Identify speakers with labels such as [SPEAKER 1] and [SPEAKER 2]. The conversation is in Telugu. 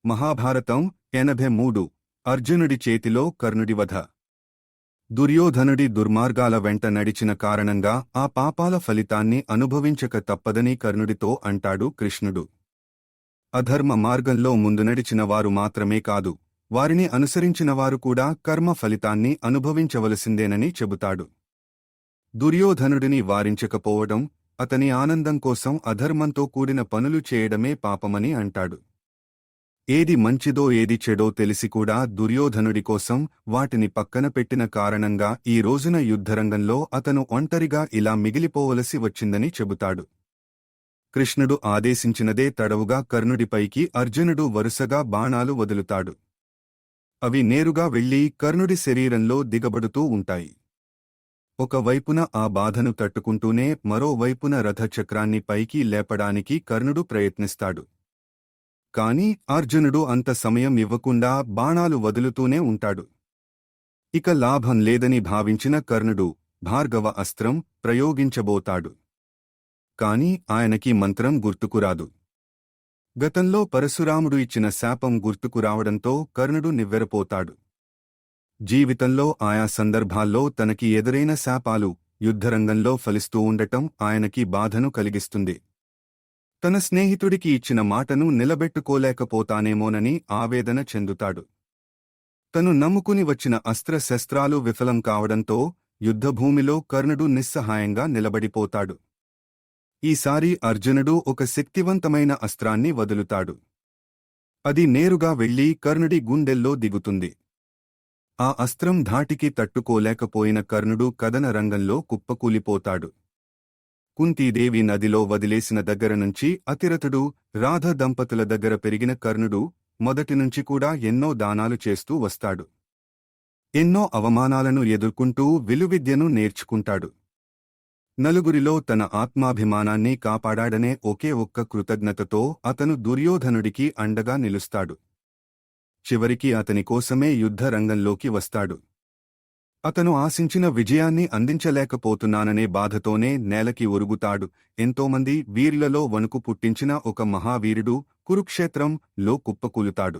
[SPEAKER 1] మహాభారతం 83 అర్జునుడి చేతిలో కర్ణుడి వధ. దుర్యోధనుడి దుర్మార్గాల వెంట నడిచిన కారణంగా ఆ పాపాల ఫలితాన్ని అనుభవించక తప్పదని కర్ణుడితో అంటాడు కృష్ణుడు. అధర్మ మార్గంలో ముందు నడిచిన వారు మాత్రమే కాదు, వారిని అనుసరించినవారు కూడా కర్మ ఫలితాన్ని అనుభవించవలసిందేనని చెబుతాడు. దుర్యోధనుడిని వారించకపోవడం, అతని ఆనందం కోసం అధర్మంతో కూడిన పనులు చేయడమే పాపమని అంటాడు. ఏది మంచిదో ఏది చెడో తెలిసి కూడా దుర్యోధనుడి కోసం వాటిని పక్కన పెట్టిన కారణంగా ఈ రోజున యుద్ధరంగంలో అతను ఒంటరిగా ఇలా మిగిలిపోవలసి వచ్చిందని చెబుతాడు. కృష్ణుడు ఆదేశించినదే తడవుగా కర్ణుడిపైకి అర్జునుడు వరుసగా బాణాలు వదులుతాడు. అవి నేరుగా వెళ్లి కర్ణుడి శరీరంలో దిగబడుతూ ఉంటాయి. ఒకవైపున ఆ బాధను తట్టుకుంటూనే మరోవైపున రథచక్రాన్ని పైకి లేపడానికి కర్ణుడు ప్రయత్నిస్తాడు. కాని అర్జునుడు అంత సమయం ఇవ్వకుండా బాణాలు వదులుతూనే ఉంటాడు. ఇక లాభం లేదని భావించిన కర్ణుడు భార్గవ అస్త్రం ప్రయోగించబోతాడు. కాని ఆయనకి మంత్రం గుర్తుకురాదు. గతంలో పరశురాముడు ఇచ్చిన శాపం గుర్తుకురావడంతో కర్ణుడు నివ్వెరపోతాడు. జీవితంలో ఆయా సందర్భాల్లో తనకి ఎదురైన శాపాలు యుద్ధరంగంలో ఫలిస్తూ ఉండటం ఆయనకి బాధను కలిగిస్తుంది. తన స్నేహితుడికి ఇచ్చిన మాటను నిలబెట్టుకోలేకపోతానేమోనని ఆవేదన చెందుతాడు. తను నమ్ముకుని వచ్చిన అస్త్రశస్త్రాలు విఫలం కావడంతో యుద్ధభూమిలో కర్ణుడు నిస్సహాయంగా నిలబడిపోతాడు. ఈసారి అర్జునుడు ఒక శక్తివంతమైన అస్త్రాన్ని వదులుతాడు. అది నేరుగా వెళ్లి కర్ణుడి గుండెల్లో దిగుతుంది. ఆ అస్త్రం ధాటికి తట్టుకోలేకపోయిన కర్ణుడు కదన రంగంలో కుప్పకూలిపోతాడు. కుంతీదేవి నదిలో వదిలేసిన దగ్గరనుంచి అతిరథుడు, రాధ దంపతుల దగ్గర పెరిగిన కర్ణుడు మొదటినుంచి కూడా ఎన్నో దానాలు చేస్తూ వస్తాడు. ఎన్నో అవమానాలను ఎదుర్కొంటూ విలువిద్యను నేర్చుకుంటాడు. నలుగురిలో తన ఆత్మాభిమానాన్ని కాపాడాడనే ఒకే ఒక్క కృతజ్ఞతతో అతను దుర్యోధనుడికి అండగా నిలుస్తాడు. చివరికి అతని కోసమే యుద్ధ రంగంలోకి వస్తాడు. అతను ఆశించిన విజయాన్ని అందించలేకపోతున్నాననే బాధతోనే నేలకి ఒరుగుతాడు. ఎంతోమంది వీరులలో వణుకు పుట్టించిన ఒక మహావీరుడు కురుక్షేత్రం లో కుప్పకూలుతాడు.